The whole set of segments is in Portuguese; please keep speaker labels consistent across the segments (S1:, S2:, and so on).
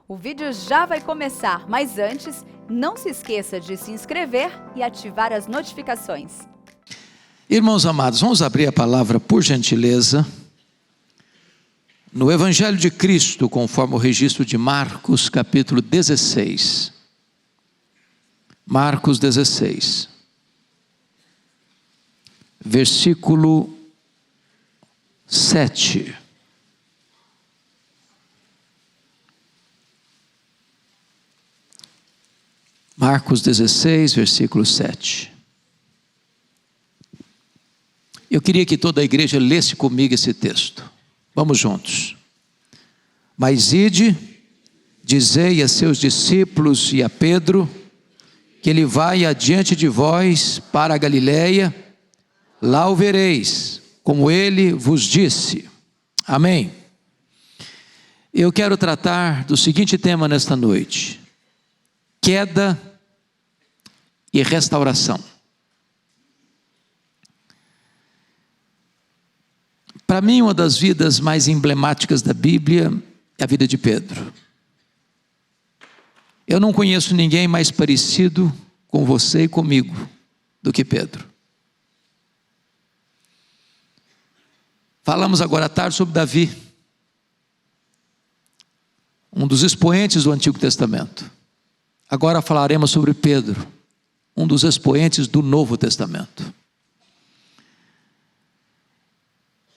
S1: O vídeo já vai começar, mas antes, não se esqueça de se inscrever e ativar as notificações.
S2: Irmãos amados, vamos abrir a palavra, por gentileza, no Evangelho de Cristo, conforme o registro de Marcos, capítulo 16. Marcos 16, versículo 7. Marcos 16, versículo 7. Eu queria que toda a igreja lesse comigo esse texto. Vamos juntos. Mas ide, dizei a seus discípulos e a Pedro, que ele vai adiante de vós para a Galileia, lá o vereis, como ele vos disse. Amém. Eu quero tratar do seguinte tema nesta noite: queda e restauração. Para mim, uma das vidas mais emblemáticas da Bíblia é a vida de Pedro. Eu não conheço ninguém mais parecido com você e comigo do que Pedro. Falamos agora à tarde sobre Davi, um dos expoentes do Antigo Testamento. Agora falaremos sobre Pedro, um dos expoentes do Novo Testamento.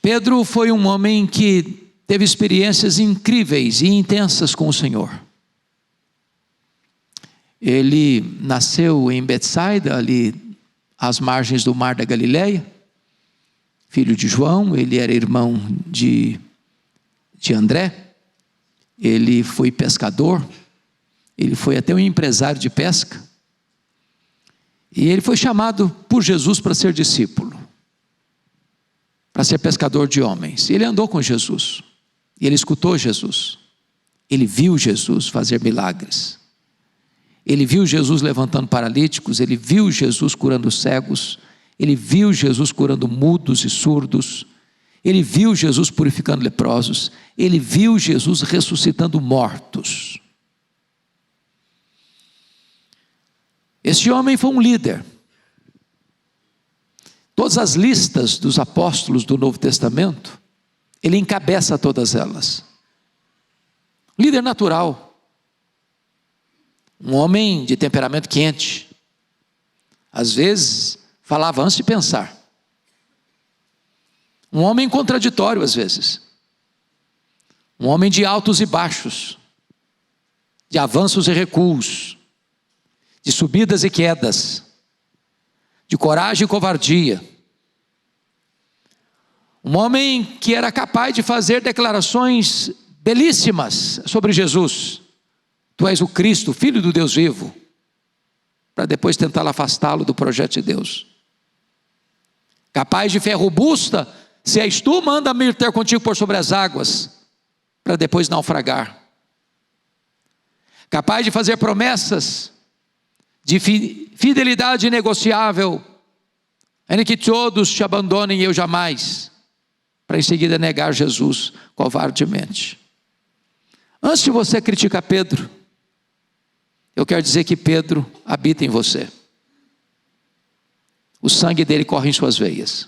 S2: Pedro foi um homem que teve experiências incríveis e intensas com o Senhor. Ele nasceu em Betsaida, ali às margens do mar da Galileia, filho de João. Ele era irmão de André. Ele foi pescador, ele foi até um empresário de pesca, e ele foi chamado por Jesus para ser discípulo, para ser pescador de homens. Ele andou com Jesus, e ele escutou Jesus, ele viu Jesus fazer milagres, ele viu Jesus levantando paralíticos, ele viu Jesus curando cegos, ele viu Jesus curando mudos e surdos, ele viu Jesus purificando leprosos, ele viu Jesus ressuscitando mortos. Este homem foi um líder. Todas as listas dos apóstolos do Novo Testamento, ele encabeça todas elas. Líder natural, um homem de temperamento quente, às vezes falava antes de pensar, um homem contraditório às vezes, um homem de altos e baixos, de avanços e recuos, de subidas e quedas, de coragem e covardia. Um homem que era capaz de fazer declarações belíssimas sobre Jesus: tu és o Cristo, Filho do Deus vivo, para depois tentar afastá-lo do projeto de Deus. Capaz de fé robusta: se és tu, manda-me ter contigo por sobre as águas, para depois naufragar. Capaz de fazer promessas de fidelidade inegociável, ainda que todos te abandonem, eu jamais, para em seguida negar Jesus covardemente. Antes de você criticar Pedro, eu quero dizer que Pedro habita em você. O sangue dele corre em suas veias.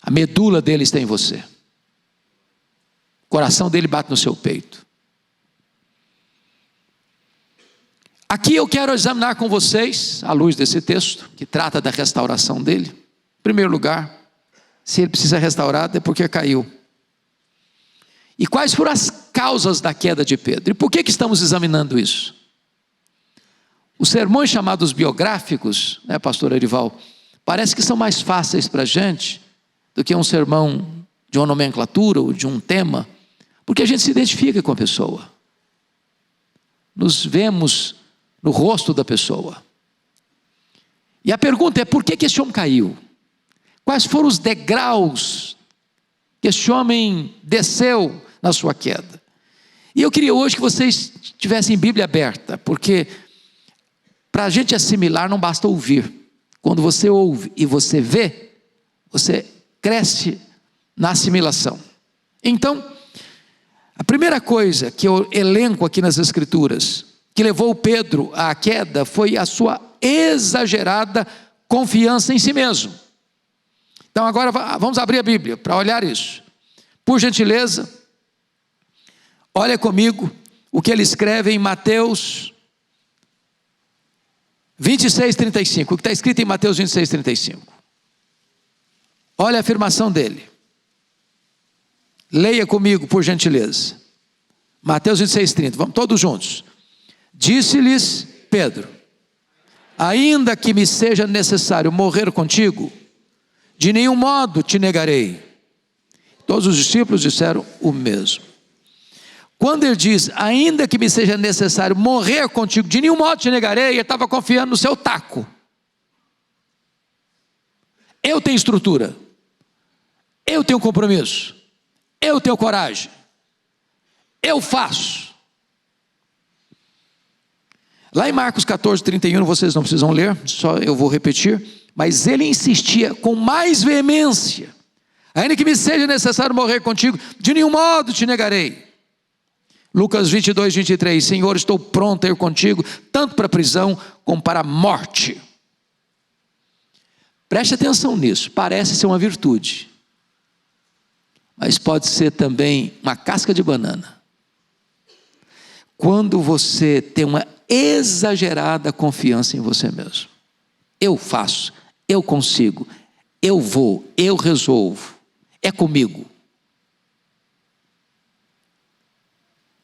S2: A medula dele está em você. O coração dele bate no seu peito. Aqui eu quero examinar com vocês, à luz desse texto, que trata da restauração dele. Em primeiro lugar, se ele precisa restaurar, é porque caiu. E quais foram as causas da queda de Pedro? E por que estamos examinando isso? Os sermões chamados biográficos, pastor Erival, parece que são mais fáceis para a gente do que um sermão de uma nomenclatura ou de um tema, porque a gente se identifica com a pessoa. Nos vemos no rosto da pessoa. E a pergunta é: por que esse homem caiu? Quais foram os degraus que esse homem desceu na sua queda? E eu queria hoje que vocês tivessem Bíblia aberta, porque para a gente assimilar não basta ouvir. Quando você ouve e você vê, você cresce na assimilação. Então, A primeira coisa que eu elenco aqui nas Escrituras, que levou Pedro à queda, foi a sua exagerada confiança em si mesmo. Então agora vamos abrir a Bíblia para olhar isso. Por gentileza, olha comigo o que ele escreve em Mateus 26:35, o que está escrito em Mateus 26:35. Olha a afirmação dele. Leia comigo, por gentileza. Mateus 26:30, vamos todos juntos. Disse-lhes Pedro: ainda que me seja necessário morrer contigo, de nenhum modo te negarei. Todos os discípulos disseram o mesmo. Quando ele diz, ainda que me seja necessário morrer contigo, de nenhum modo te negarei, ele estava confiando no seu taco. Eu tenho estrutura, eu tenho compromisso, eu tenho coragem, eu faço. Lá em Marcos 14:31, vocês não precisam ler, só eu vou repetir, mas ele insistia com mais veemência: ainda que me seja necessário morrer contigo, de nenhum modo te negarei. Lucas 22:23, Senhor, estou pronto a ir contigo, tanto para a prisão como para a morte. Preste atenção nisso, parece ser uma virtude, mas pode ser também uma casca de banana. Quando você tem uma exagerada confiança em você mesmo. Eu faço, eu consigo, eu vou, eu resolvo, é comigo.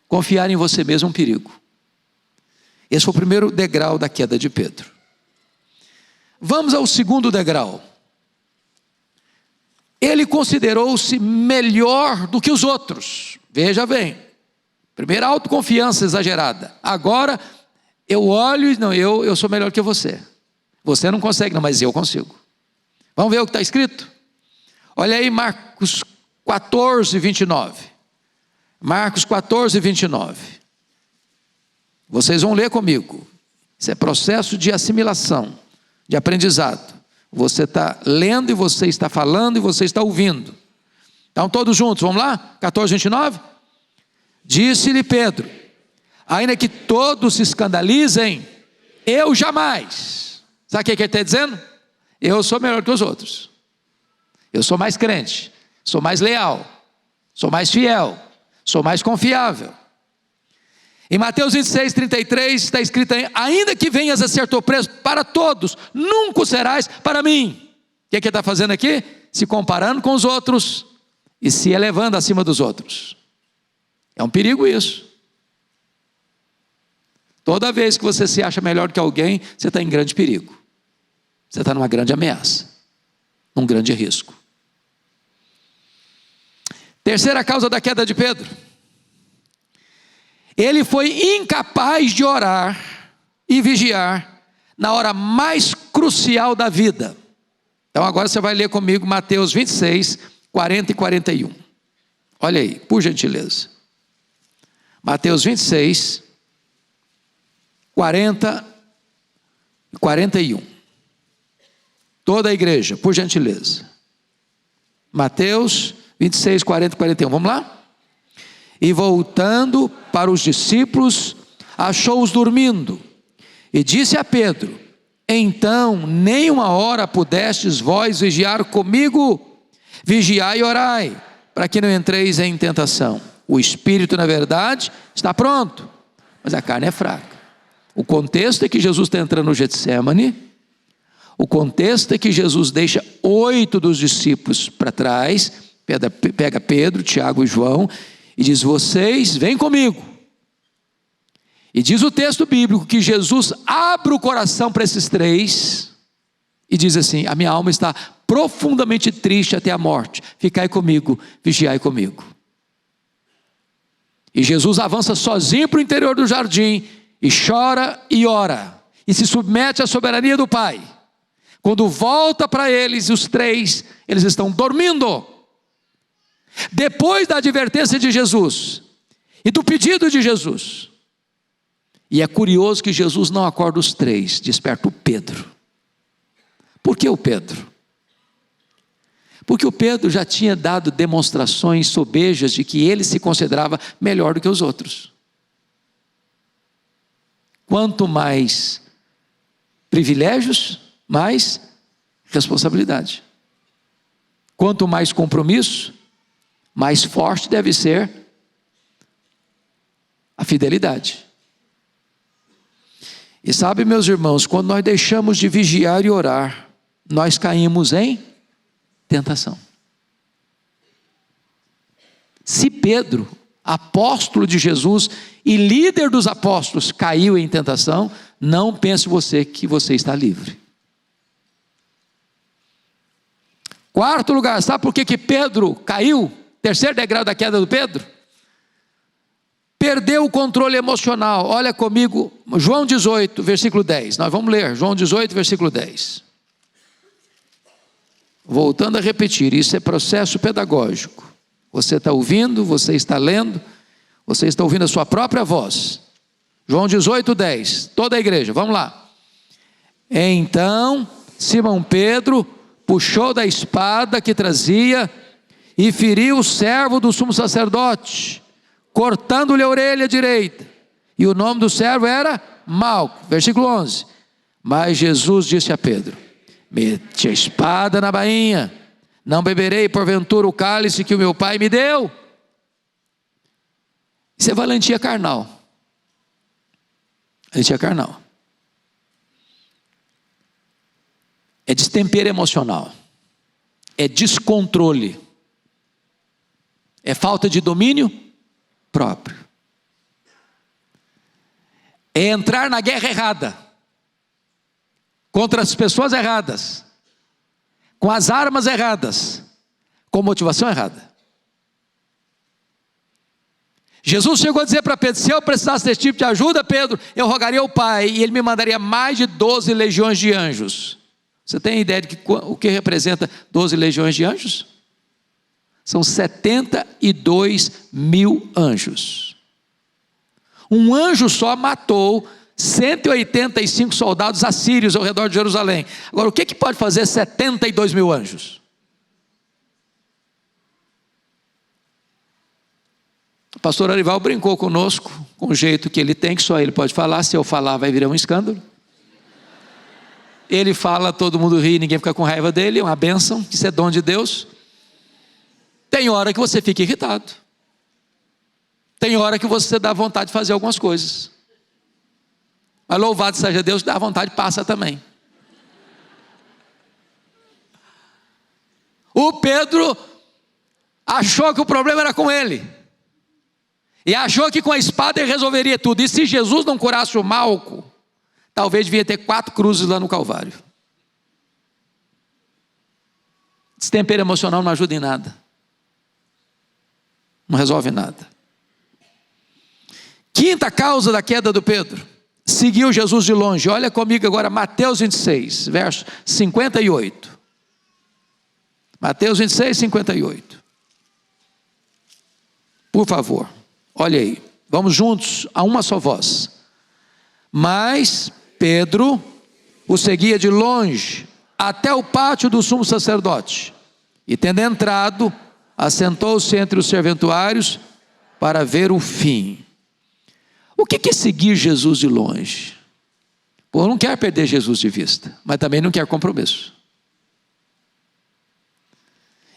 S2: Confiar em você mesmo é um perigo. Esse foi o primeiro degrau da queda de Pedro. Vamos ao segundo degrau. Ele considerou-se melhor do que os outros. Veja bem, primeira autoconfiança exagerada. Agora eu olho e não, eu sou melhor que você. Você não consegue, não, mas eu consigo. Vamos ver o que está escrito? Olha aí Marcos 14:29. Marcos 14:29. Vocês vão ler comigo. Isso é processo de assimilação, de aprendizado. Você está lendo e você está falando e você está ouvindo. Então todos juntos, vamos lá? 14:29. Disse-lhe Pedro: ainda que todos se escandalizem, eu jamais. Sabe o que ele está dizendo? Eu sou melhor que os outros. Eu sou mais crente, sou mais leal, sou mais fiel, sou mais confiável. Em Mateus 26:33 está escrito: ainda que venhas a ser preso para todos, nunca o serás para mim. O que ele está fazendo aqui? Se comparando com os outros e se elevando acima dos outros. É um perigo isso. Toda vez que você se acha melhor que alguém, você está em grande perigo. Você está numa grande ameaça, num grande risco. Terceira causa da queda de Pedro: ele foi incapaz de orar e vigiar na hora mais crucial da vida. Então agora você vai ler comigo Mateus 26, 40 e 41. Olha aí, por gentileza. Mateus 26, 40 e 41. Toda a igreja, por gentileza. Mateus 26, 40 e 41. Vamos lá? E voltando para os discípulos, achou-os dormindo. E disse a Pedro: então nem uma hora pudestes vós vigiar comigo? Vigiai e orai, para que não entreis em tentação. O espírito, na verdade, está pronto, mas a carne é fraca. O contexto é que Jesus está entrando no Getsêmani. O contexto é que Jesus deixa 8 dos discípulos para trás, pega Pedro, Tiago e João, e diz: vocês vêm comigo. E diz o texto bíblico que Jesus abre o coração para esses 3, e diz assim: a minha alma está profundamente triste até a morte, ficai comigo, vigiai comigo. E Jesus avança sozinho para o interior do jardim, e chora e ora, e se submete à soberania do Pai. Quando volta para eles, os 3, eles estão dormindo. Depois da advertência de Jesus e do pedido de Jesus. E é curioso que Jesus não acorda os 3, desperta o Pedro. Por que o Pedro? Porque o Pedro já tinha dado demonstrações sobejas de que ele se considerava melhor do que os outros. Quanto mais privilégios, mais responsabilidade. Quanto mais compromisso, mais forte deve ser a fidelidade. E sabe, meus irmãos, quando nós deixamos de vigiar e orar, nós caímos em tentação. Se Pedro, apóstolo de Jesus e líder dos apóstolos, caiu em tentação, não pense você que você está livre. Quarto lugar, sabe por que Pedro caiu? Terceiro degrau da queda do Pedro? Perdeu o controle emocional. Olha comigo, João 18, versículo 10. Nós vamos ler, João 18, versículo 10. Voltando a repetir, isso é processo pedagógico. Você está ouvindo, você está lendo, você está ouvindo a sua própria voz. João 18, 10. Toda a igreja, vamos lá. Então, Simão Pedro puxou da espada que trazia e feriu o servo do sumo sacerdote, cortando-lhe a orelha direita. E o nome do servo era Malco. Versículo 11. Mas Jesus disse a Pedro: mete a espada na bainha, não beberei porventura o cálice que o meu pai me deu? Isso é valentia carnal. Valentia carnal. É destempero emocional. É descontrole. É falta de domínio próprio. É entrar na guerra errada, contra as pessoas erradas, com as armas erradas, com motivação errada. Jesus chegou a dizer para Pedro: se eu precisasse desse tipo de ajuda, Pedro, eu rogaria ao Pai e Ele me mandaria mais de 12 legiões de anjos. Você tem ideia de o que representa 12 legiões de anjos? São 72 mil anjos. Um anjo só matou 185 soldados assírios ao redor de Jerusalém. Agora, o que pode fazer 72 mil anjos? O pastor Arival brincou conosco, com o jeito que ele tem, que só ele pode falar. Se eu falar, vai virar um escândalo. Ele fala, todo mundo ri, ninguém fica com raiva dele, é uma bênção, isso é dom de Deus. Tem hora que você fica irritado. Tem hora que você dá vontade de fazer algumas coisas. Mas louvado seja Deus, dá vontade, passa também. O Pedro achou que o problema era com ele. E achou que com a espada ele resolveria tudo. E se Jesus não curasse o Malco, talvez devia ter 4 cruzes lá no Calvário. Destempero emocional não ajuda em nada. Não resolve nada. Quinta causa da queda do Pedro: seguiu Jesus de longe. Olha comigo agora Mateus 26, verso 58. Mateus 26, 58. Por favor, olha aí. Vamos juntos, a uma só voz. Mas Pedro o seguia de longe até o pátio do sumo sacerdote. E tendo entrado, assentou-se entre os serventuários para ver o fim. O que é seguir Jesus de longe? Pô, eu não quero perder Jesus de vista, mas também não quero compromisso.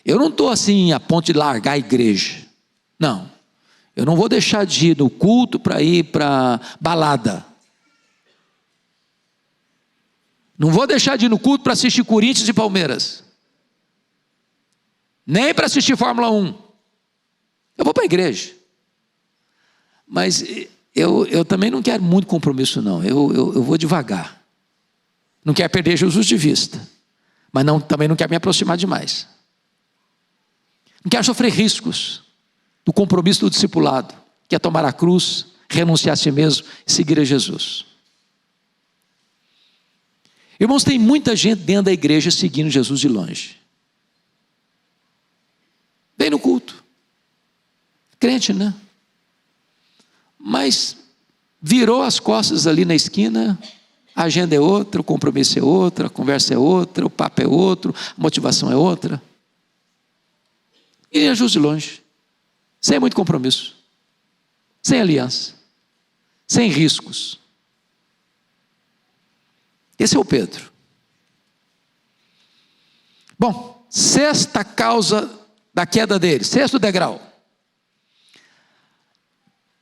S2: Eu não estou assim a ponto de largar a igreja. Não. Eu não vou deixar de ir no culto para ir para balada. Não vou deixar de ir no culto para assistir Corinthians e Palmeiras. Nem para assistir Fórmula 1. Eu vou para a igreja. Mas eu também não quero muito compromisso, não. Eu vou devagar. Não quero perder Jesus de vista. Mas também não quero me aproximar demais. Não quero sofrer riscos do compromisso do discipulado, que é tomar a cruz, renunciar a si mesmo e seguir a Jesus. Irmãos, tem muita gente dentro da igreja seguindo Jesus de longe. Vem no culto. Crente, né? Mas virou as costas ali na esquina, a agenda é outra, o compromisso é outro, a conversa é outra, o papo é outro, a motivação é outra. e ajuste de longe, sem muito compromisso, sem aliança, sem riscos. Esse é o Pedro. Bom, sexta causa da queda dele, sexto degrau.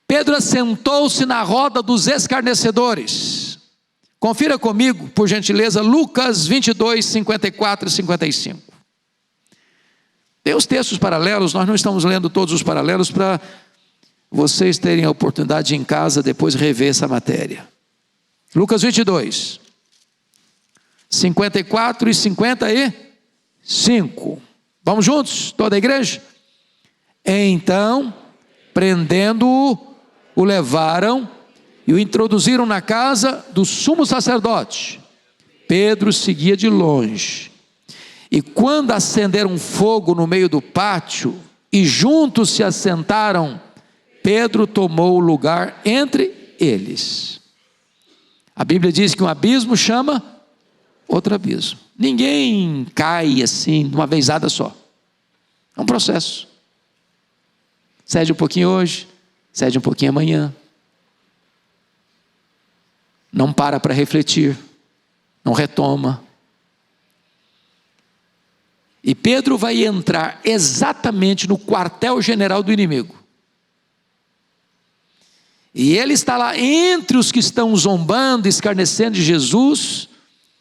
S2: Pedro assentou-se na roda dos escarnecedores. Confira comigo, por gentileza, Lucas 22, 54 e 55. Tem os textos paralelos, nós não estamos lendo todos os paralelos para vocês terem a oportunidade de em casa depois rever essa matéria. Lucas 22, 54 e 55. Vamos juntos, toda a igreja? Então, prendendo-o, o levaram e o introduziram na casa do sumo sacerdote. Pedro seguia de longe. E quando acenderam fogo no meio do pátio e juntos se assentaram, Pedro tomou o lugar entre eles. A Bíblia diz que um abismo chama outro abismo. Ninguém cai assim de uma vezada só. É um processo. Cede um pouquinho hoje, cede um pouquinho amanhã. Não para refletir, não retoma. E Pedro vai entrar exatamente no quartel-general do inimigo. E ele está lá entre os que estão zombando, escarnecendo de Jesus,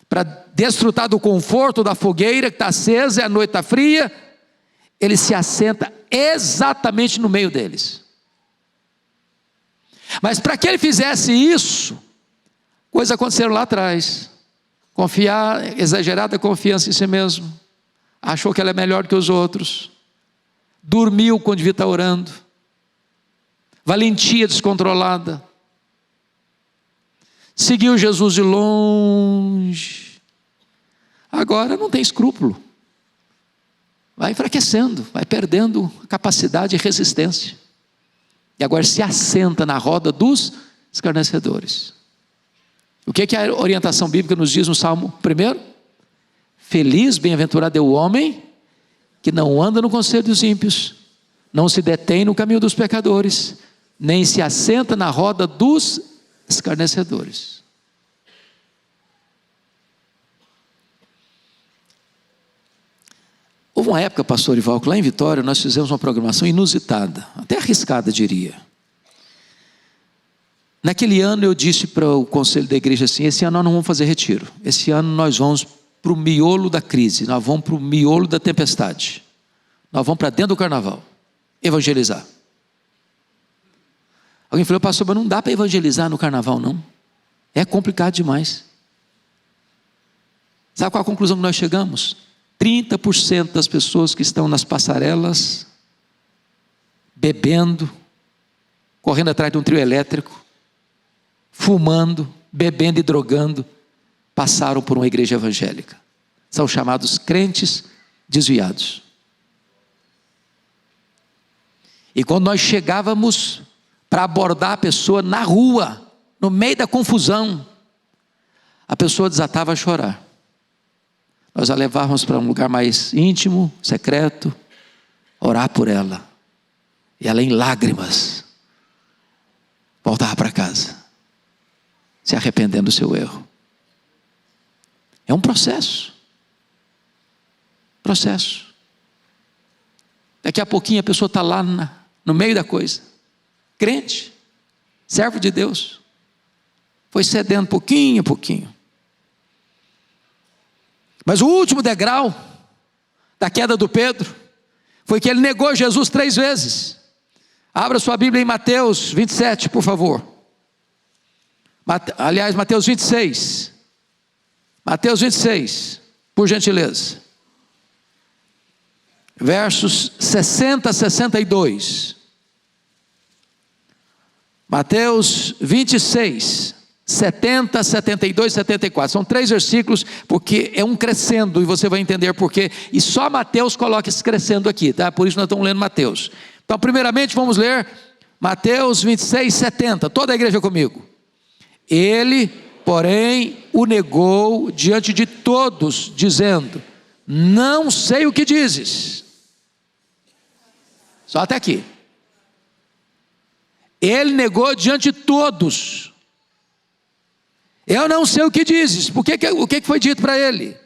S2: para desfrutar do conforto da fogueira que está acesa e a noite está fria. Ele se assenta exatamente no meio deles. Mas para que ele fizesse isso, coisas aconteceram lá atrás. Exagerada confiança em si mesmo. Achou que ela é melhor que os outros. Dormiu quando devia estar orando. Valentia descontrolada. Seguiu Jesus de longe. Agora não tem escrúpulo. Vai enfraquecendo, vai perdendo a capacidade e resistência. E agora se assenta na roda dos escarnecedores. O que a orientação bíblica nos diz no Salmo 1? Feliz, bem-aventurado é o homem que não anda no conselho dos ímpios, não se detém no caminho dos pecadores, nem se assenta na roda dos escarnecedores. Houve uma época, pastor Ival, que lá em Vitória nós fizemos uma programação inusitada, até arriscada diria. Naquele ano eu disse para o conselho da igreja assim: esse ano nós não vamos fazer retiro, esse ano nós vamos para o miolo da crise, nós vamos para o miolo da tempestade, nós vamos para dentro do carnaval, evangelizar. Alguém falou: pastor, mas não dá para evangelizar no carnaval não, é complicado demais. Sabe qual a conclusão que nós chegamos? 30% das pessoas que estão nas passarelas, bebendo, correndo atrás de um trio elétrico, fumando, bebendo e drogando, passaram por uma igreja evangélica. São chamados crentes desviados. E quando nós chegávamos para abordar a pessoa na rua, no meio da confusão, a pessoa desatava a chorar. Nós a levávamos para um lugar mais íntimo, secreto, orar por ela. E ela em lágrimas voltava para casa, se arrependendo do seu erro. É um processo. Processo. Daqui a pouquinho a pessoa está lá no meio da coisa. Crente, servo de Deus. Foi cedendo pouquinho a pouquinho. Mas o último degrau da queda do Pedro foi que ele negou Jesus 3 vezes. Abra sua Bíblia em Mateus 27, por favor. Aliás, Mateus 26. Mateus 26, por gentileza. Versos 60 a 62. Mateus 26, 70, 72 e 74. São 3 versículos, porque é um crescendo, e você vai entender porquê. E só Mateus coloca esse crescendo aqui, tá? Por isso nós estamos lendo Mateus. Então, primeiramente, vamos ler Mateus 26, 70. Toda a igreja comigo. Ele, porém, o negou diante de todos, dizendo: não sei o que dizes. Só até aqui. Ele negou diante de todos. Eu não sei o que dizes. O que foi dito para ele?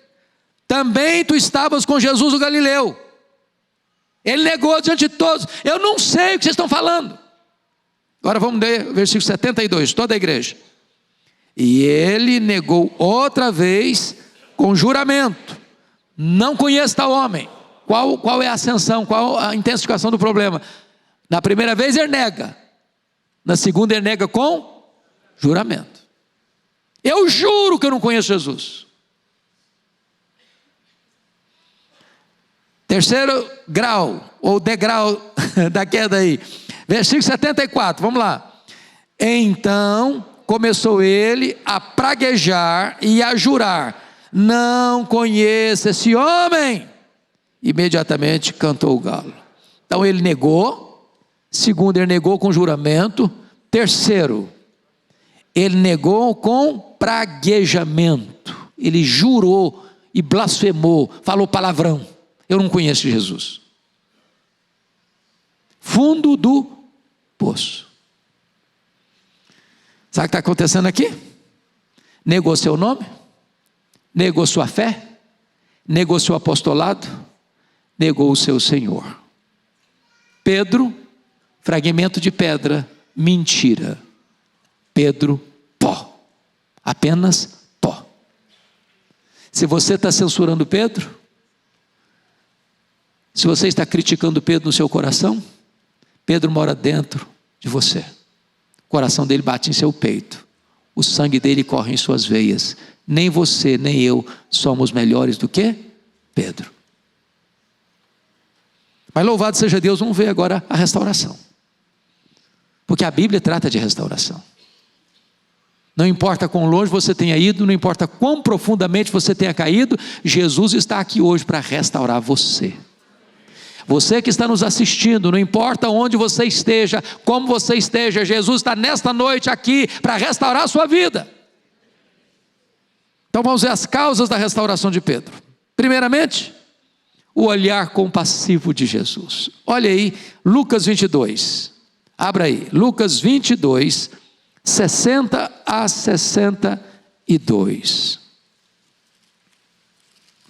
S2: Também tu estavas com Jesus o Galileu. Ele negou diante de todos. Eu não sei o que vocês estão falando. Agora vamos ler o versículo 72, toda a igreja. E ele negou outra vez com juramento. Não conheço tal homem. Qual é a ascensão? Qual a intensificação do problema? Na primeira vez ele nega. Na segunda ele nega com juramento. Eu juro que eu não conheço Jesus. Terceiro grau, ou degrau da queda aí. Versículo 74, vamos lá. Então começou ele a praguejar e a jurar: não conheço esse homem. Imediatamente cantou o galo. Então ele negou. Segundo, ele negou com juramento. Terceiro, ele negou com praguejamento. Ele jurou e blasfemou, falou palavrão. Eu não conheço Jesus. Fundo do poço. Sabe o que está acontecendo aqui? Negou seu nome, negou sua fé, negou seu apostolado, negou o seu Senhor. Pedro, fragmento de pedra, mentira. Pedro, pó. Apenas pó. Se você está censurando Pedro, se você está criticando Pedro no seu coração, Pedro mora dentro de você. O coração dele bate em seu peito. O sangue dele corre em suas veias. Nem você, nem eu somos melhores do que Pedro. Mas louvado seja Deus, vamos ver agora a restauração. Porque a Bíblia trata de restauração. Não importa quão longe você tenha ido, não importa quão profundamente você tenha caído, Jesus está aqui hoje para restaurar você. Você que está nos assistindo, não importa onde você esteja, como você esteja, Jesus está nesta noite aqui para restaurar a sua vida. Então vamos ver as causas da restauração de Pedro. Primeiramente, o olhar compassivo de Jesus. Olha aí, Lucas 22. Abra aí, Lucas 22, 60 a 62.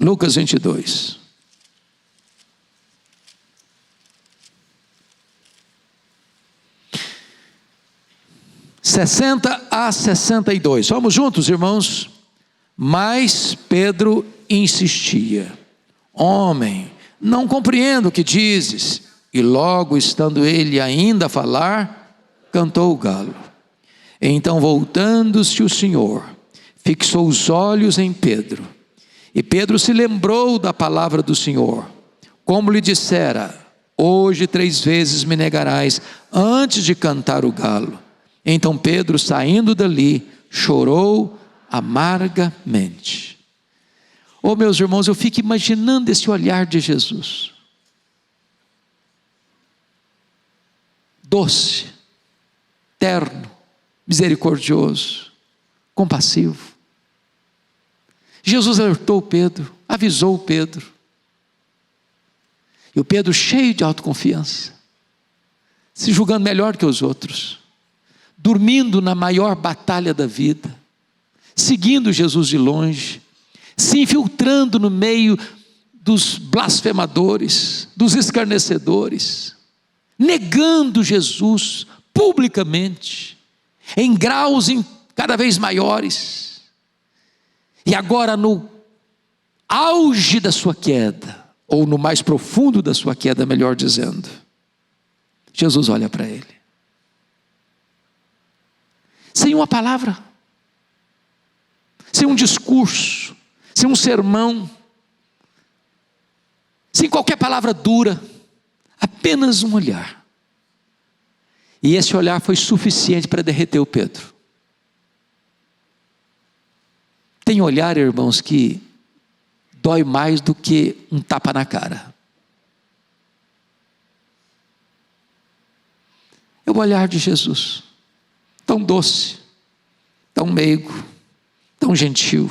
S2: Lucas 22. 60 a 62. Vamos juntos, irmãos? Mas Pedro insistia: homem, não compreendo o que dizes. E logo, estando ele ainda a falar, cantou o galo. Então, voltando-se o Senhor, fixou os olhos em Pedro. E Pedro se lembrou da palavra do Senhor, como lhe dissera: hoje 3 vezes me negarás antes de cantar o galo. Então Pedro, saindo dali, chorou amargamente. Oh, meus irmãos, eu fico imaginando esse olhar de Jesus. Doce, terno, misericordioso, compassivo. Jesus alertou Pedro, avisou Pedro. E o Pedro, cheio de autoconfiança, se julgando melhor que os outros, dormindo na maior batalha da vida, seguindo Jesus de longe, se infiltrando no meio dos blasfemadores, dos escarnecedores, negando Jesus publicamente, em graus cada vez maiores. E agora, no auge da sua queda, ou no mais profundo da sua queda, melhor dizendo, Jesus olha para ele, sem uma palavra, sem um discurso, sem um sermão, sem qualquer palavra dura, apenas um olhar. E esse olhar foi suficiente para derreter o Pedro. Tem olhar, irmãos, que dói mais do que um tapa na cara. É o olhar de Jesus, tão doce, tão meigo, tão gentil.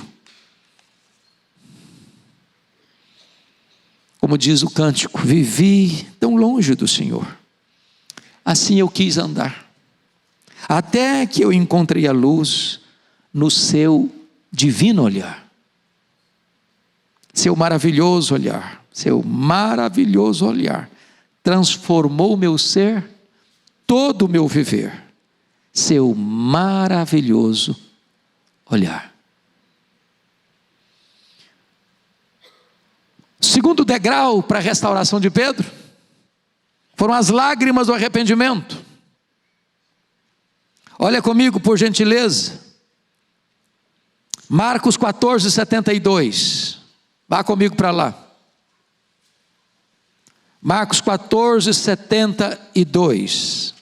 S2: Como diz o cântico, vivi tão longe do Senhor. Assim eu quis andar, até que eu encontrei a luz no seu divino olhar. Seu maravilhoso olhar, seu maravilhoso olhar, transformou o meu ser, todo o meu viver. Seu maravilhoso olhar. Segundo degrau para a restauração de Pedro, foram as lágrimas do arrependimento. Olha comigo, por gentileza. Marcos 14, 72. Vá comigo para lá. Marcos 14, 72.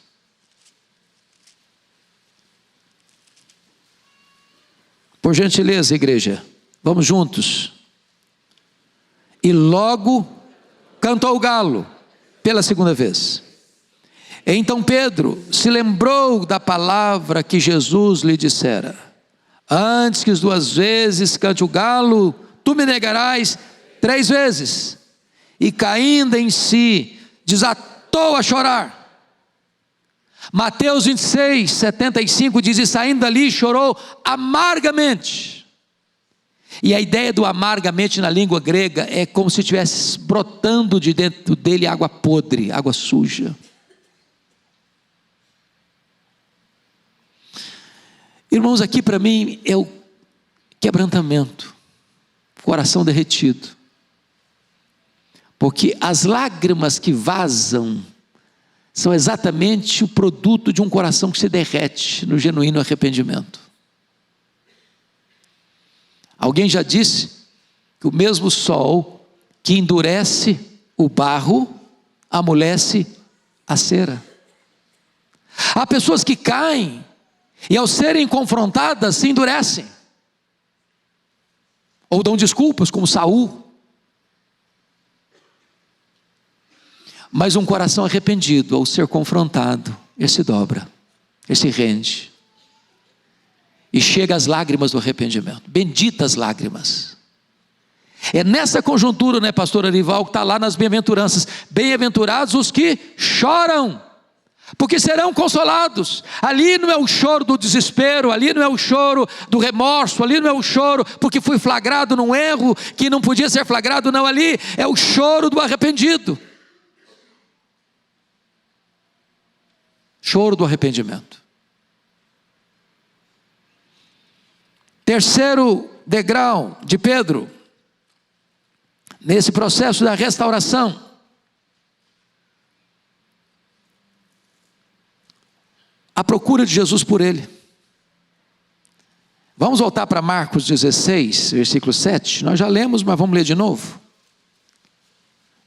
S2: Por gentileza, igreja, vamos juntos. E logo cantou o galo pela segunda vez. Então Pedro se lembrou da palavra que Jesus lhe dissera: antes que 2 vezes cante o galo, tu me negarás 3 vezes. E caindo em si, desatou a chorar. Mateus 26, 75 diz: e saindo dali chorou amargamente. E a ideia do amargamente na língua grega é como se estivesse brotando de dentro dele água podre, água suja. Irmãos, aqui para mim é o quebrantamento, coração derretido. Porque as lágrimas que vazam são exatamente o produto de um coração que se derrete no genuíno arrependimento. Alguém já disse que o mesmo sol que endurece o barro, amolece a cera. Há pessoas que caem e ao serem confrontadas se endurecem. Ou dão desculpas, como Saul. Mas um coração arrependido, ao ser confrontado, ele se dobra, ele se rende. E chega às lágrimas do arrependimento. Benditas lágrimas. É nessa conjuntura, né, pastor Arival, que está lá nas bem-aventuranças. Bem-aventurados os que choram, porque serão consolados. Ali não é o choro do desespero, ali não é o choro do remorso, ali não é o choro porque fui flagrado num erro que não podia ser flagrado, não, ali é o choro do arrependido. Choro do arrependimento. Terceiro degrau de Pedro, nesse processo da restauração, a procura de Jesus por ele. Vamos voltar para Marcos 16, versículo 7. Nós já lemos, mas vamos ler de novo.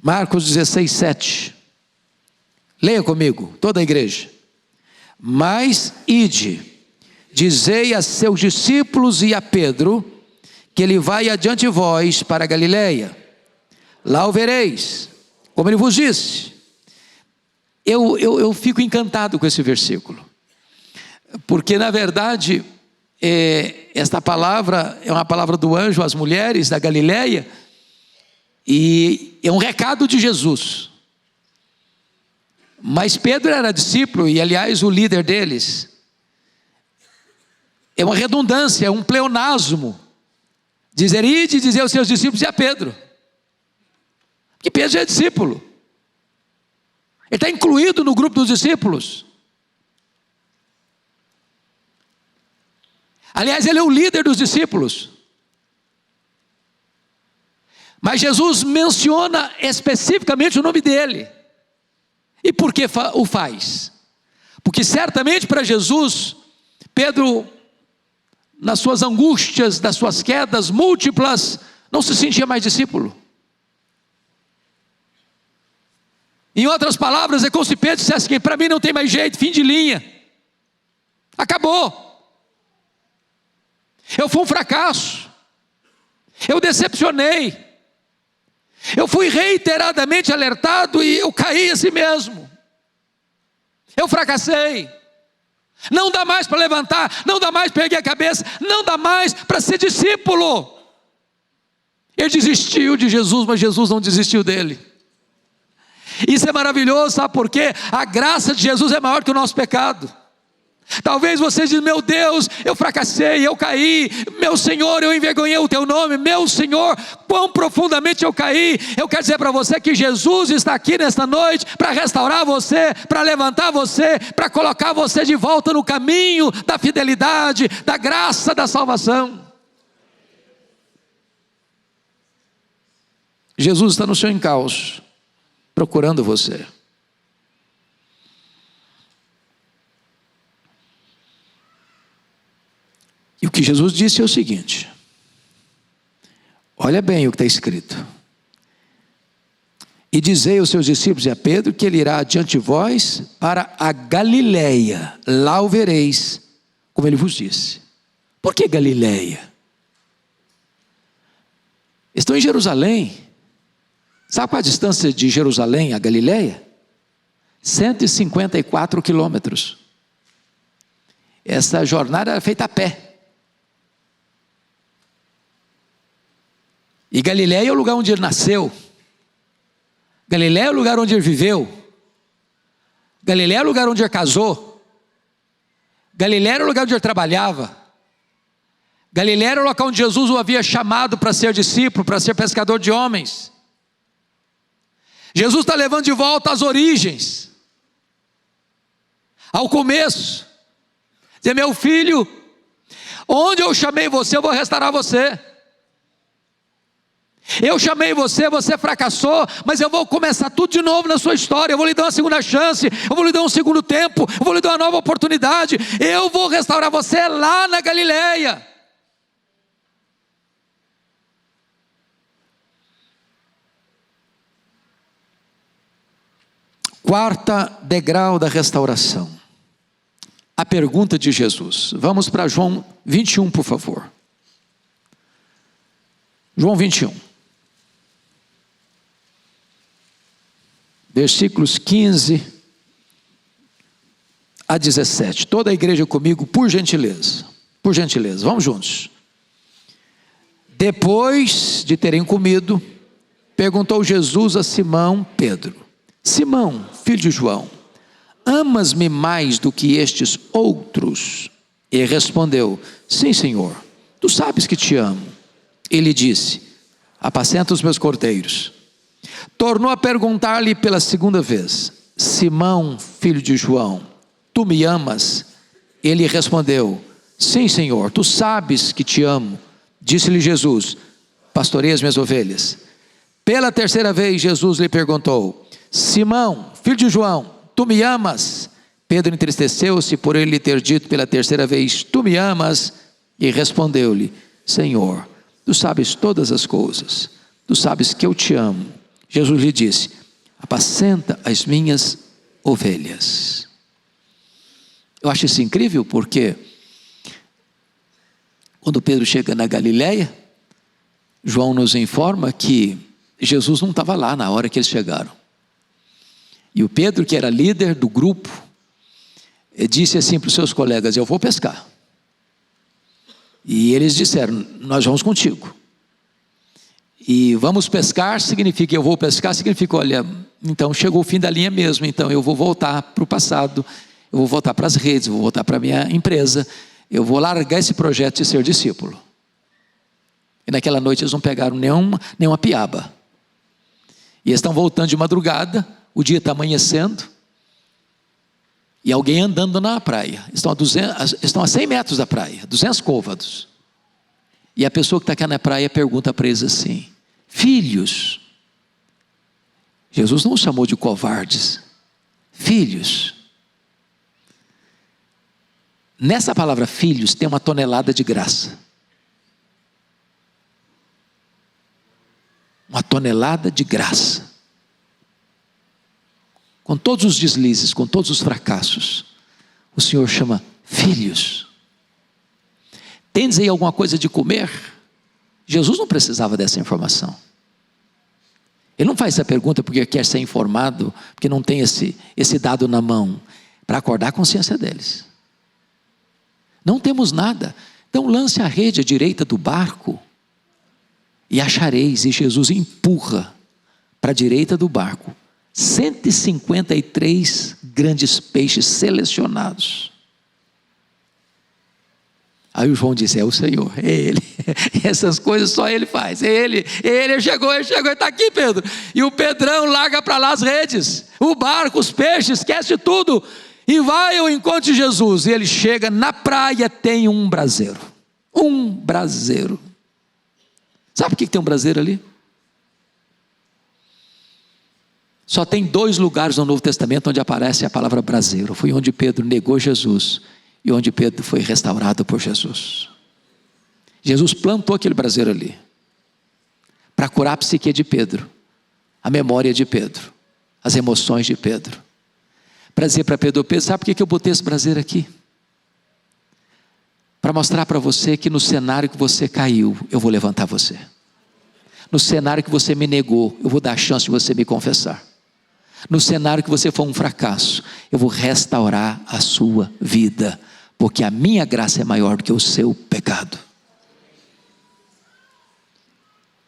S2: Marcos 16, 7. Leia comigo, toda a igreja. Mas ide, dizei a seus discípulos e a Pedro, que ele vai adiante de vós para a Galileia. Lá o vereis, como ele vos disse. Eu fico encantado com esse versículo. Porque na verdade, esta palavra é uma palavra do anjo às mulheres da Galileia. E é um recado de Jesus. Mas Pedro era discípulo e aliás o líder deles. É uma redundância, é um pleonasmo. Dizer ide, dizer aos seus discípulos e a Pedro. Porque Pedro já é discípulo. Ele está incluído no grupo dos discípulos. Aliás, ele é o líder dos discípulos. Mas Jesus menciona especificamente o nome dele. E por que o faz? Porque certamente para Jesus, Pedro, nas suas angústias, das suas quedas múltiplas, não se sentia mais discípulo. Em outras palavras, é como se Pedro dissesse que para mim não tem mais jeito, fim de linha. Acabou. Eu fui um fracasso. Eu decepcionei. Eu fui reiteradamente alertado e eu caí em si mesmo. Eu fracassei. Não dá mais para levantar, não dá mais para erguer a cabeça, não dá mais para ser discípulo. Ele desistiu de Jesus, mas Jesus não desistiu dele. Isso é maravilhoso, sabe por quê? A graça de Jesus é maior que o nosso pecado. Talvez você diga: meu Deus, eu fracassei, eu caí, meu Senhor, eu envergonhei o teu nome, meu Senhor, quão profundamente eu caí. Eu quero dizer para você que Jesus está aqui nesta noite para restaurar você, para levantar você, para colocar você de volta no caminho da fidelidade, da graça, da salvação. Jesus está no seu encalço, procurando você. E o que Jesus disse é o seguinte: olha bem o que está escrito: e dizei aos seus discípulos e a Pedro que ele irá adiante de vós para a Galileia, lá o vereis, como ele vos disse. Por que Galileia? Estão em Jerusalém. Sabe qual a distância de Jerusalém a Galileia? 154 quilômetros. Essa jornada era feita a pé. E Galileia é o lugar onde ele nasceu. Galileia é o lugar onde ele viveu. Galileia é o lugar onde ele casou. Galileia era o lugar onde ele trabalhava. Galileia era o local onde Jesus o havia chamado para ser discípulo, para ser pescador de homens. Jesus está levando de volta às origens, ao começo. Dizer: meu filho, onde eu chamei você, eu vou restaurar você. Eu chamei você, você fracassou, mas eu vou começar tudo de novo na sua história. Eu vou lhe dar uma segunda chance, eu vou lhe dar um segundo tempo, eu vou lhe dar uma nova oportunidade. Eu vou restaurar você lá na Galileia. Quarta degrau da restauração: a pergunta de Jesus. Vamos para João 21, por favor. João 21. Versículos 15 a 17. Toda a igreja comigo, por gentileza. Por gentileza, vamos juntos. Depois de terem comido, perguntou Jesus a Simão Pedro: Simão, filho de João, amas-me mais do que estes outros? E respondeu: sim, Senhor, tu sabes que te amo. Ele disse: apacenta os meus cordeiros. Tornou a perguntar-lhe pela segunda vez: Simão, filho de João, tu me amas? Ele respondeu: sim, Senhor, tu sabes que te amo. Disse-lhe Jesus: pastorei as minhas ovelhas. Pela terceira vez Jesus lhe perguntou: Simão, filho de João, tu me amas? Pedro entristeceu-se por ele ter dito pela terceira vez: tu me amas? E respondeu-lhe: Senhor, tu sabes todas as coisas, tu sabes que eu te amo. Jesus lhe disse: apacenta as minhas ovelhas. Eu acho isso incrível, porque quando Pedro chega na Galileia, João nos informa que Jesus não estava lá na hora que eles chegaram. E o Pedro, que era líder do grupo, disse assim para os seus colegas: eu vou pescar. E eles disseram: nós vamos contigo. E vamos pescar significa eu vou pescar, significa, olha, então chegou o fim da linha mesmo, então eu vou voltar para o passado, eu vou voltar para as redes, eu vou voltar para a minha empresa, eu vou largar esse projeto de ser discípulo. E naquela noite eles não pegaram nenhuma piaba. E eles estão voltando de madrugada, o dia está amanhecendo, e alguém andando na praia. Estão a 100 metros da praia, 200 côvados. E a pessoa que está aqui na praia pergunta para eles assim: filhos. Jesus não os chamou de covardes. Filhos. Nessa palavra filhos tem uma tonelada de graça. Uma tonelada de graça. Com todos os deslizes, com todos os fracassos, o Senhor chama filhos. Tendes aí alguma coisa de comer? Jesus não precisava dessa informação. Ele não faz essa pergunta porque quer ser informado, porque não tem esse dado na mão, para acordar a consciência deles. Não temos nada, então lance a rede à direita do barco e achareis. E Jesus empurra para a direita do barco 153 grandes peixes selecionados. Aí o João disse: é o Senhor, é Ele. Essas coisas só Ele faz. É Ele chegou, Ele está aqui, Pedro. E o Pedrão larga para lá as redes, o barco, os peixes, esquece tudo e vai ao encontro de Jesus. E ele chega na praia, tem um braseiro. Um braseiro. Sabe por que tem um braseiro ali? Só tem 2 lugares no Novo Testamento onde aparece a palavra braseiro. Foi onde Pedro negou Jesus e onde Pedro foi restaurado por Jesus. Jesus plantou aquele braseiro ali para curar a psique de Pedro, a memória de Pedro, as emoções de Pedro, para dizer para Pedro: Pedro, sabe por que eu botei esse braseiro aqui? Para mostrar para você que no cenário que você caiu, eu vou levantar você. No cenário que você me negou, eu vou dar a chance de você me confessar. No cenário que você foi um fracasso, eu vou restaurar a sua vida, porque a minha graça é maior do que o seu pecado.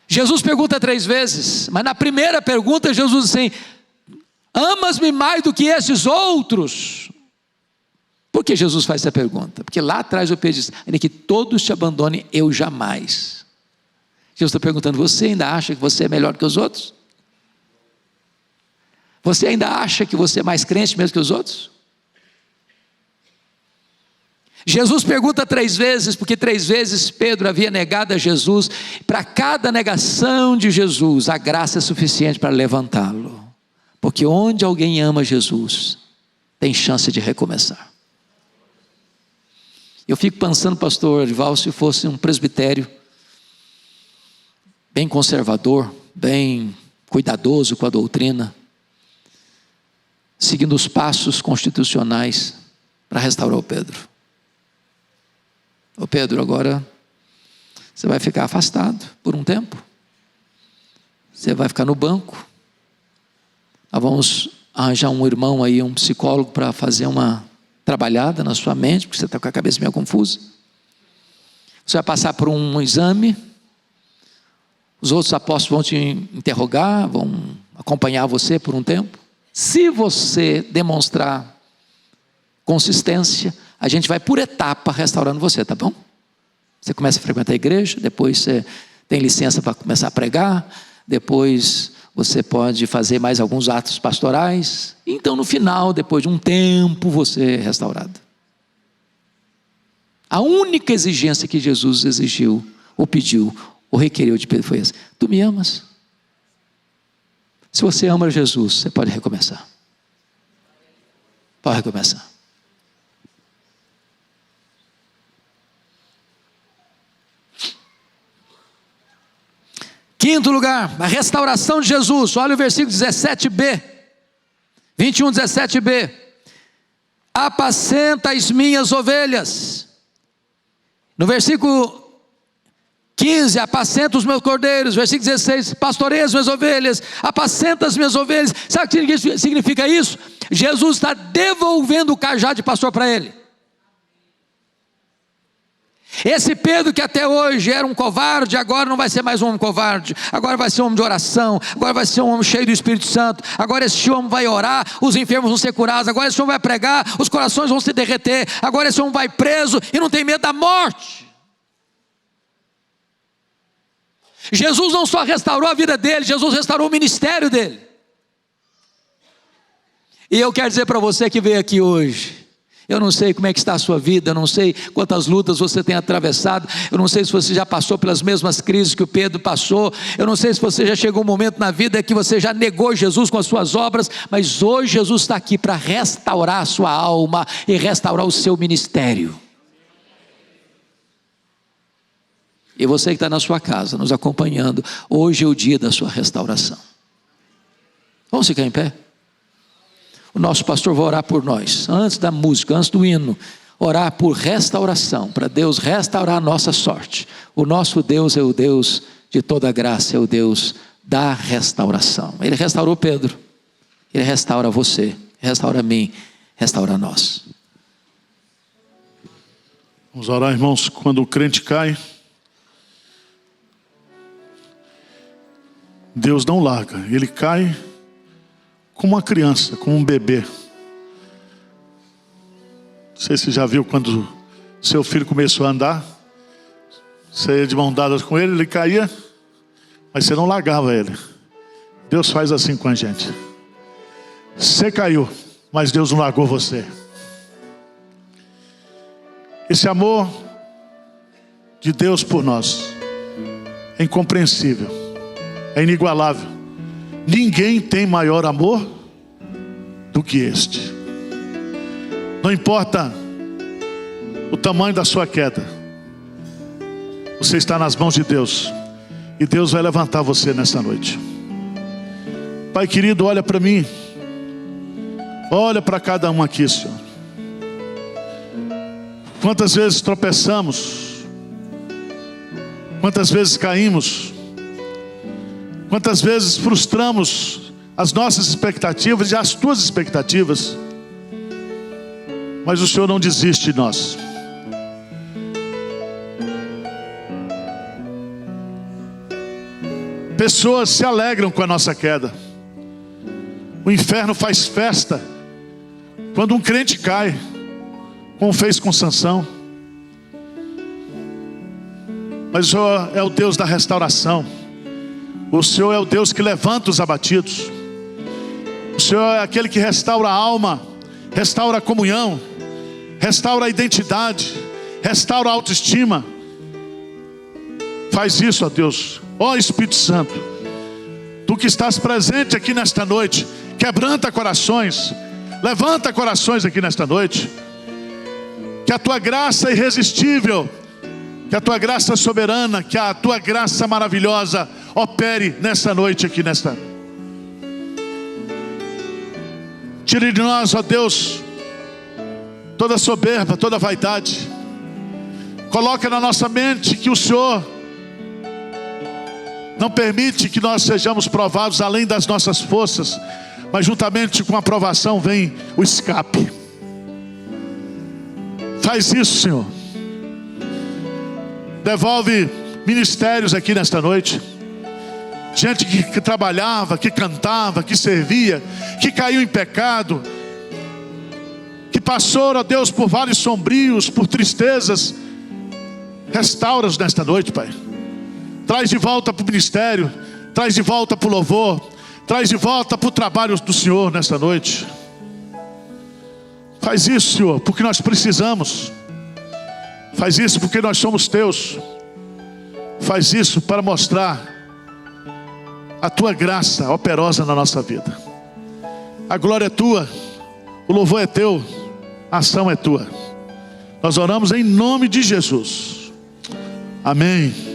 S2: Jesus pergunta 3 vezes, mas na primeira pergunta Jesus diz assim: amas-me mais do que esses outros? Por que Jesus faz essa pergunta? Porque lá atrás o Pedro diz: ainda que todos te abandonem, eu jamais. Jesus está perguntando: você ainda acha que você é melhor que os outros? Você ainda acha que você é mais crente mesmo que os outros? Jesus pergunta 3 vezes, porque 3 vezes Pedro havia negado a Jesus. Para cada negação de Jesus, a graça é suficiente para levantá-lo. Porque onde alguém ama Jesus, tem chance de recomeçar. Eu fico pensando, pastor Arival, se fosse um presbitério bem conservador, bem cuidadoso com a doutrina, seguindo os passos constitucionais para restaurar o Pedro. Ô Pedro, agora você vai ficar afastado por um tempo. Você vai ficar no banco. Nós vamos arranjar um irmão aí, um psicólogo, para fazer uma trabalhada na sua mente, porque você está com a cabeça meio confusa. Você vai passar por um exame. Os outros apóstolos vão te interrogar, vão acompanhar você por um tempo. Se você demonstrar consistência, a gente vai por etapa restaurando você, tá bom? Você começa a frequentar a igreja, depois você tem licença para começar a pregar, depois você pode fazer mais alguns atos pastorais, então no final, depois de um tempo, você é restaurado. A única exigência que Jesus exigiu, ou pediu, ou requeriu de Pedro foi essa: tu me amas? Se você ama Jesus, você pode recomeçar. Pode recomeçar. Quinto lugar, a restauração de Jesus. Olha o versículo 17b. 21, 17b. Apacenta as minhas ovelhas. No versículo 15, apacenta os meus cordeiros. Versículo 16, pastoreia as minhas ovelhas, apacenta as minhas ovelhas. Sabe o que significa isso? Jesus está devolvendo o cajado de pastor para ele. Esse Pedro que até hoje era um covarde, agora não vai ser mais um homem covarde, agora vai ser um homem de oração, agora vai ser um homem cheio do Espírito Santo, agora esse homem vai orar, os enfermos vão ser curados, agora esse homem vai pregar, os corações vão se derreter, agora esse homem vai preso e não tem medo da morte. Jesus não só restaurou a vida dele, Jesus restaurou o ministério dele. E eu quero dizer para você que veio aqui hoje, eu não sei como é que está a sua vida, eu não sei quantas lutas você tem atravessado, eu não sei se você já passou pelas mesmas crises que o Pedro passou, eu não sei se você já chegou um momento na vida que você já negou Jesus com as suas obras, mas hoje Jesus está aqui para restaurar a sua alma e restaurar o seu ministério. E você que está na sua casa, nos acompanhando, hoje é o dia da sua restauração. Vamos ficar em pé? O nosso pastor vai orar por nós, antes da música, antes do hino, orar por restauração, para Deus restaurar a nossa sorte. O nosso Deus é o Deus de toda graça, é o Deus da restauração. Ele restaurou Pedro, Ele restaura você, restaura mim, restaura nós.
S3: Vamos orar, irmãos. Quando o crente cai, Deus não larga. Ele cai como uma criança, como um bebê. Não sei se você já viu quando seu filho começou a andar. Você ia de mão dadas com ele, ele caía, mas você não largava ele. Deus faz assim com a gente. Você caiu, mas Deus não largou você. Esse amor de Deus por nós é incompreensível, é inigualável. Ninguém tem maior amor do que este. Não importa o tamanho da sua queda, você está nas mãos de Deus, e Deus vai levantar você nesta noite. Pai querido, olha para mim, olha para cada um aqui, Senhor. Quantas vezes tropeçamos, quantas vezes caímos, quantas vezes frustramos as nossas expectativas e as tuas expectativas, mas o Senhor não desiste de nós. Pessoas se alegram com a nossa queda. O inferno faz festa quando um crente cai, como fez com Sansão. Mas o Senhor é o Deus da restauração. O Senhor é o Deus que levanta os abatidos. O Senhor é aquele que restaura a alma, restaura a comunhão, restaura a identidade, restaura a autoestima. Faz isso, ó Deus. Ó Espírito Santo, Tu que estás presente aqui nesta noite, quebranta corações, levanta corações aqui nesta noite. Que a Tua graça irresistível, que a Tua graça soberana, que a Tua graça maravilhosa opere nessa noite aqui nesta. Tire de nós, ó Deus, toda soberba, toda vaidade. Coloca na nossa mente que o Senhor não permite que nós sejamos provados além das nossas forças, mas juntamente com a provação vem o escape. Faz isso, Senhor. Devolve ministérios aqui nesta noite. Gente que trabalhava, que cantava, que servia, que caiu em pecado, que passou, ó Deus, por vales sombrios, por tristezas. Restaura-os nesta noite, Pai. Traz de volta para o ministério, traz de volta para o louvor, traz de volta para o trabalho do Senhor nesta noite. Faz isso, Senhor, porque nós precisamos. Faz isso porque nós somos Teus. Faz isso para mostrar a Tua graça operosa na nossa vida. A glória é Tua, o louvor é Teu, a ação é Tua. Nós oramos em nome de Jesus. Amém.